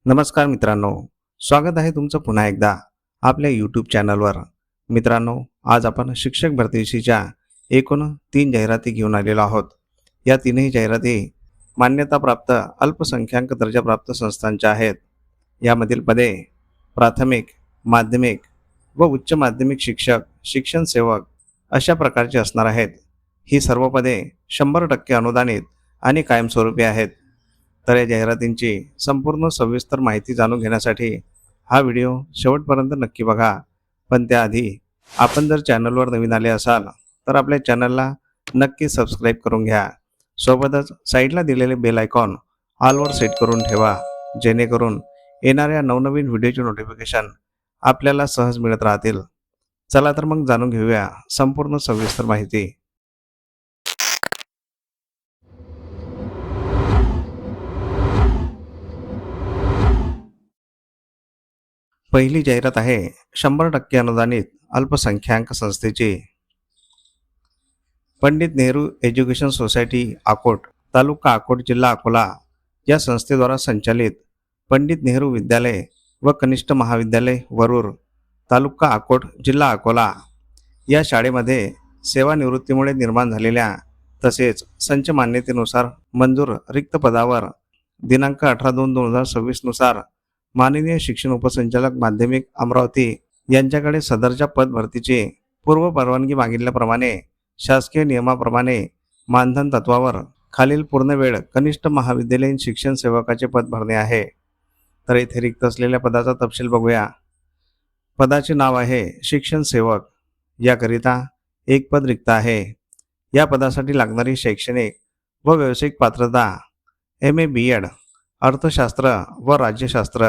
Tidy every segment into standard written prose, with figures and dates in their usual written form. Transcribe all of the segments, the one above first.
नमस्कार मित्रांनो, स्वागत आहे तुमचं पुन्हा एकदा आपल्या यूट्यूब चॅनलवर. मित्रांनो, आज आपण शिक्षक भरतीच्या एकूण 3 जाहिराती घेऊन आलेलो आहोत. या तीनही जाहिराती मान्यताप्राप्त अल्पसंख्याक दर्जाप्राप्त संस्थांच्या आहेत. यामधील पदे प्राथमिक, माध्यमिक व उच्च माध्यमिक शिक्षक, शिक्षण सेवक अशा प्रकारची असणार आहेत. ही सर्व पदे 100% अनुदानित आणि कायमस्वरूपी आहेत. तर या जाहिरातींची संपूर्ण सविस्तर माहिती जाणून घेण्यासाठी हा व्हिडिओ शेवटपर्यंत नक्की बघा. पण त्याआधी आपण जर चॅनलवर नवीन आले असाल तर आपल्या चॅनलला नक्की सबस्क्राईब करून घ्या. सोबतच साईडला दिलेले बेल आयकॉन ऑलवर सेट करून ठेवा, जेणेकरून येणाऱ्या नवनवीन व्हिडिओचे नोटिफिकेशन आपल्याला सहज मिळत राहतील. चला तर मग जाणून घेऊया संपूर्ण सविस्तर माहिती. पहिली जाहिरात आहे 100% अनुदानित अल्पसंख्याक संस्थेची. पंडित नेहरू एज्युकेशन सोसायटी अकोट, तालुका अकोट, जिल्हा अकोला या संस्थेद्वारा संचालित पंडित नेहरू विद्यालय व कनिष्ठ महाविद्यालय वरूर, तालुका अकोट, जिल्हा अकोला या शाळेमध्ये सेवानिवृत्तीमुळे निर्माण झालेल्या तसेच संच मान्यतेनुसार मंजूर रिक्त पदावर दिनांक 18/2/2026 नुसार माननीय शिक्षण उपसंचालक माध्यमिक अमरावती यांच्याकडे सदरच्या पद भरतीची पूर्व परवानगी मागितल्याप्रमाणे शासकीय नियमाप्रमाणे मानधन तत्वावर खालील पूर्णवेळ कनिष्ठ महाविद्यालयीन शिक्षण सेवकाचे पद भरणे आहे. तर येथे रिक्त असलेल्या पदाचा तपशील बघूया. पदाचे नाव आहे शिक्षण सेवक. याकरिता एक पद रिक्त आहे. या पदासाठी लागणारी शैक्षणिक व व्यावसायिक पात्रता MA BEd अर्थशास्त्र व राज्यशास्त्र.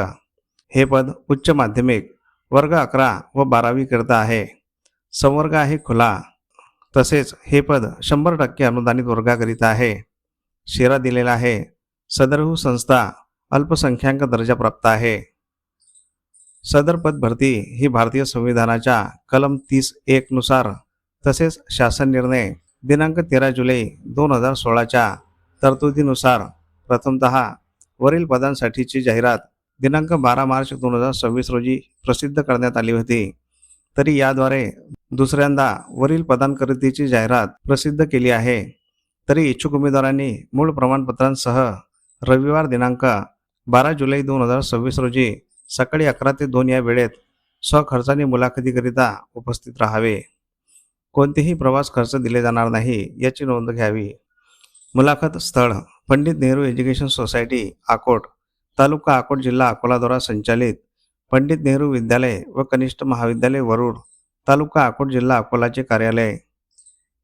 हे पद उच्च माध्यमिक वर्ग 11 व 12वी करता आहे. संवर्ग आहे खुला. तसेच हे पद 100% अनुदानित वर्गाकरिता आहे. शेरा दिलेला आहे. सदरहू संस्था अल्पसंख्याक दर्जा प्राप्त आहे. सदर पद भरती ही भारतीय संविधानाच्या कलम 30(1) नुसार तसेच शासन निर्णय दिनांक 13 जुलै 2016 तरतुदीनुसार प्रथमतः वरील पदांसाठीची जाहिरात दिनांक 12 मार्च 2026 रोजी प्रसिद्ध करण्यात आली होती. तरी याद्वारे दुसऱ्यांदा वरील पदांकरिताची जाहिरात प्रसिद्ध केली आहे. तरी इच्छुक उमेदवारांनी मूळ प्रमाणपत्रांसह रविवार दिनांक 12 जुलै 2026 रोजी सकाळी 11 ते 2 या वेळेत स्वखर्चाने मुलाखतीकरिता उपस्थित राहावे. कोणतेही प्रवास खर्च दिले जाणार नाही याची नोंद घ्यावी. मुलाखत स्थळ पंडित नेहरू एज्युकेशन सोसायटी अकोट, तालुका अकोट, जिल्हा अकोलाद्वारा संचालित पंडित नेहरू विद्यालय व कनिष्ठ महाविद्यालय वरूर, तालुका अकोट, जिल्हा अकोलाचे कार्यालय.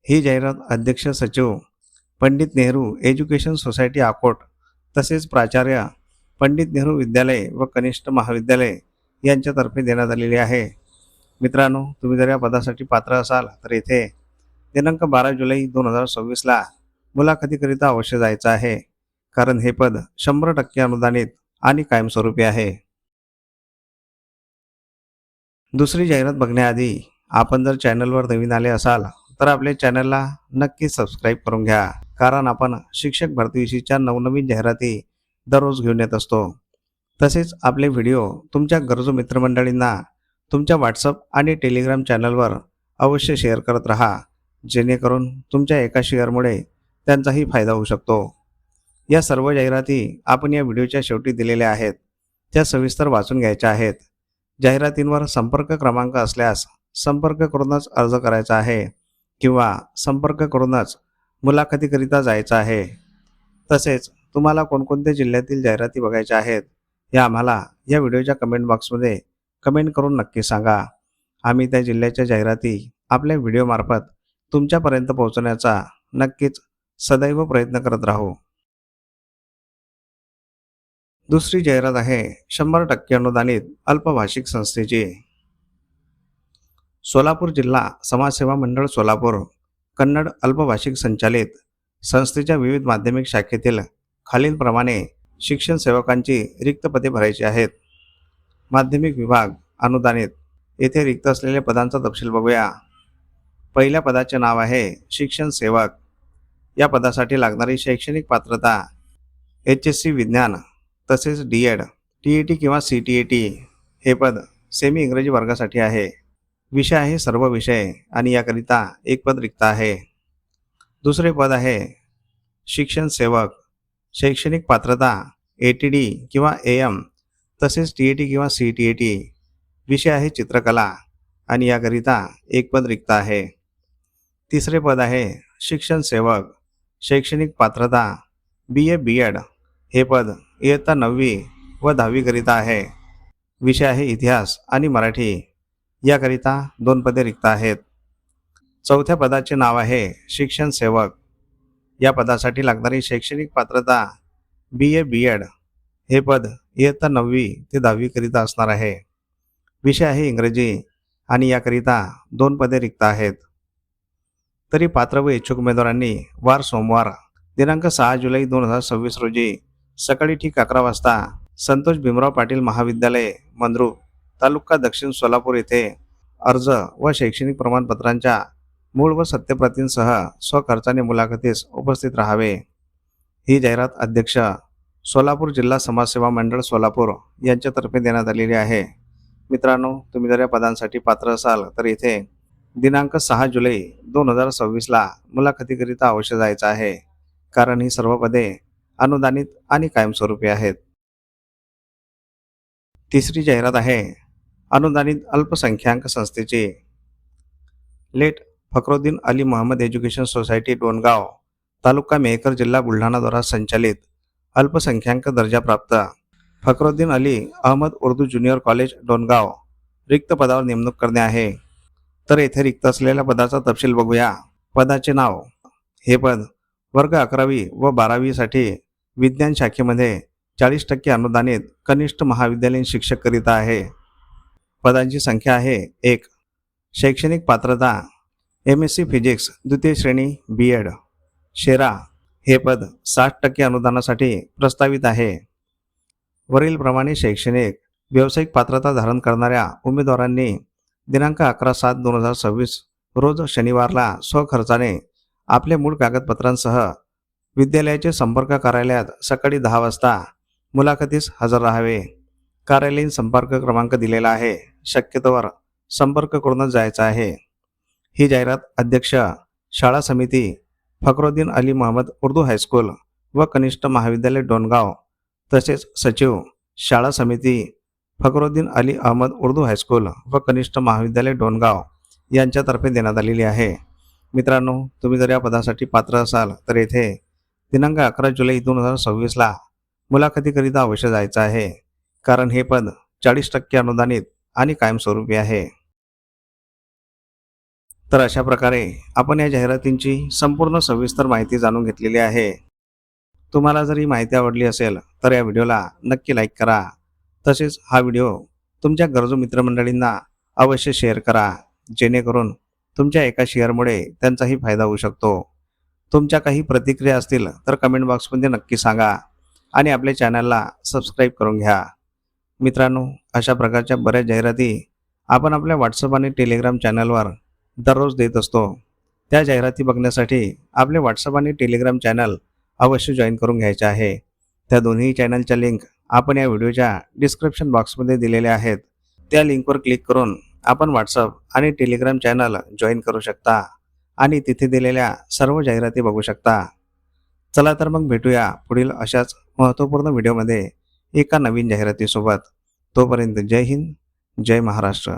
ही जाहिरात अध्यक्ष सचिव पंडित नेहरू एज्युकेशन सोसायटी अकोट तसेच प्राचार्य पंडित नेहरू विद्यालय व कनिष्ठ महाविद्यालय यांच्यातर्फे देण्यात आलेली आहे. मित्रांनो, तुम्ही जर या पदासाठी पात्र असाल तर येथे दिनांक 12 जुलै 2026 मुलाखतीकरिता अवश्य जायचं आहे, कारण हे पद 100% अनुदानित आणि कायमस्वरूपी आहे. दुसरी जाहिरात बघण्याआधी आपण जर चॅनलवर नवीन आले असाल तर आपल्या चॅनलला नक्की सबस्क्राईब करून घ्या, कारण आपण शिक्षक भरतीविषयीच्या नवनवीन जाहिराती दररोज घेऊन येत असतो. तसेच आपले व्हिडिओ तुमच्या गरजू मित्रमंडळींना तुमच्या व्हॉट्सअप आणि टेलिग्राम चॅनलवर अवश्य शेअर करत राहा, जेणेकरून तुमच्या एका शेअरमुळे त्यांचाही फायदा होऊ शकतो. या सर्व जाहिराती आपण या व्हिडिओच्या शेवटी दिलेल्या आहेत, त्या सविस्तर वाचून घ्यायच्या आहेत. जाहिरातींवर संपर्क क्रमांक असल्यास संपर्क करूनच अर्ज करायचा आहे किंवा संपर्क करूनच मुलाखतीकरिता जायचं आहे. तसेच तुम्हाला कोणकोणत्या जिल्ह्यातील जाहिराती बघायच्या आहेत हे आम्हाला या व्हिडिओच्या कमेंट बॉक्समध्ये कमेंट करून नक्की सांगा. आम्ही त्या जिल्ह्याच्या जाहिराती आपल्या व्हिडिओमार्फत तुमच्यापर्यंत पोहोचवण्याचा नक्कीच सदैव प्रयत्न करत राहू. दुसरी जाहिरात आहे 100% अनुदानित अल्पभाषिक संस्थेची. सोलापूर जिल्हा समाजसेवा मंडळ सोलापूर कन्नड अल्पभाषिक संचालित संस्थेच्या विविध माध्यमिक शाखेतील खालीलप्रमाणे शिक्षण सेवकांची रिक्त पदे भरायची आहेत. माध्यमिक विभाग अनुदानित. येथे रिक्त असलेल्या पदांचा तपशील बघूया. पहिल्या पदाचे नाव आहे शिक्षण सेवक. या पदासाठी लागणारी शैक्षणिक पात्रता HSC विज्ञान तसेच DEd TET किंवा CTET हे पद सेमी इंग्रजी वर्गासाठी आहे. विषय आहे सर्व विषय आणि याकरिता एक पद रिक्त आहे. दुसरे पद आहे शिक्षण सेवक. शैक्षणिक पात्रता ATD किंवा AM तसेच TET किंवा CTET. विषय आहे चित्रकला आणि याकरिता एक पद रिक्त आहे. तिसरे पद आहे शिक्षण सेवक. शैक्षणिक पात्रता BA BEd हे पद इयत्ता 9वी व 10वी करिता आहे. विषय आहे इतिहास आणि मराठी. याकरिता 2 पदे रिक्त आहेत. चौथ्या पदाचे नाव आहे शिक्षण सेवक. या पदासाठी लागणारी शैक्षणिक पात्रता BA BEd हे पद इयत्ता 9वी ते 10वी करिता असणार आहे. विषय आहे इंग्रजी आणि याकरिता 2 पदे रिक्त आहेत. तरी पात्र व इच्छुक उमेदवारांनी वार सोमवार दिनांक 6 जुलै 2026 रोजी सकाळी ठीक 11 वाजता संतोष भीमराव पाटील महाविद्यालय मंद्रुप तालुका दक्षिण सोलापूर येथे अर्ज व शैक्षणिक प्रमाणपत्रांच्या मूळ व सत्यप्रतींसह स्वखर्चाने मुलाखतीस उपस्थित राहावे. ही जाहिरात अध्यक्ष सोलापूर जिल्हा समाजसेवा मंडळ सोलापूर यांच्यातर्फे देण्यात आलेली आहे. मित्रांनो, तुम्ही जर या पदांसाठी पात्र असाल तर इथे दिनांक 6 जुलै 2026ला मुलाखतीकरिता अवश्य जायचं आहे, कारण ही सर्व पदे अनुदानित आणि कायमस्वरूपी आहेत. तिसरी जाहिरात आहे अनुदानित अल्पसंख्याक संस्थेची. Late Fakhruddin Ali Mohammed education society Dongaon तालुका मेहकर जिल्हा बुलढाणा द्वारा संचालित अल्पसंख्याक दर्जाप्राप्त फखरुद्दीन अली अहमद उर्दू ज्युनियर कॉलेज डोणगाव रिक्त पदावर नेमणूक करणे आहे. तर येथे रिक्त असलेल्या पदाचा तपशील बघूया. पदाचे नाव. हे पद वर्ग 11वी व 12वी साठी विज्ञान शाखेमध्ये 40% अनुदानित कनिष्ठ महाविद्यालयीन शिक्षक करिता आहे. पदांची संख्या आहे 1. शैक्षणिक पात्रता MSc फिजिक्स द्वितीय श्रेणी BEd शेरा. हे पद 60% अनुदानासाठी प्रस्तावित आहे. वरीलप्रमाणे शैक्षणिक व्यावसायिक पात्रता धारण करणाऱ्या उमेदवारांनी दिनांक 11/7/2026 रोज शनिवारला स्वखर्चाने आपल्या मूळ कागदपत्रांसह विद्यालयाचे संपर्क कार्यालयात सकाळी 10 वाजता मुलाखतीस हजर राहावे. कार्यालयीन संपर्क क्रमांक दिलेला आहे. शक्यतोवर संपर्क करूनच जायचा आहे. ही जाहिरात अध्यक्ष शाळा समिती फखरुद्दीन अली मोहम्मद उर्दू हायस्कूल व कनिष्ठ महाविद्यालय डोणगाव तसेच सचिव शाळा समिती फखरुद्दीन अली अहमद उर्दू हायस्कूल व कनिष्ठ महाविद्यालय डोणगाव यांच्यातर्फे देण्यात आलेली आहे. मित्रांनो, तुम्ही जर या पदासाठी पात्र असाल तर येथे दिनांक 11 जुलै 2026ला मुलाखतीकरिता अवश्य जायचं आहे, कारण हे पद 40% अनुदानित आणि कायमस्वरूपी आहे. तर अशा प्रकारे आपण या जाहिरातींची संपूर्ण सविस्तर माहिती जाणून घेतलेली आहे. तुम्हाला जर ही माहिती आवडली असेल तर या व्हिडिओला नक्की लाईक करा. तसेच हा व्हिडिओ तुमच्या गरजू मित्रमंडळींना अवश्य शेअर करा, जेणेकरून तुमच्या एका शेअरमुळे त्यांचाही फायदा होऊ शकतो. तुमच्या काही प्रतिक्रिया असतील तर कमेंट बॉक्समध्ये नक्की सांगा आणि आपल्या चॅनलला सबस्क्राईब करून घ्या. मित्रांनो, अशा प्रकारच्या बऱ्याच जाहिराती आपण आपल्या व्हॉट्सअप आणि टेलिग्राम चॅनलवर दररोज देत असतो. त्या जाहिराती बघण्यासाठी आपले व्हॉट्सअप आणि टेलिग्राम चॅनल अवश्य जॉईन करून घ्यायचे आहे. त्या दोन्ही चॅनलच्या लिंक आपण या व्हिडिओच्या डिस्क्रिप्शन बॉक्समध्ये दिलेल्या आहेत. त्या लिंकवर क्लिक करून आपण व्हॉट्सअप आणि टेलिग्राम चॅनल जॉईन करू शकता आणि तिथे दिलेल्या सर्व जाहिराती बघू शकता. चला तर मग भेटूया पुढील अशाच महत्त्वपूर्ण व्हिडिओमध्ये एका नवीन जाहिरातीसोबत. तोपर्यंत जय हिंद, जय महाराष्ट्र.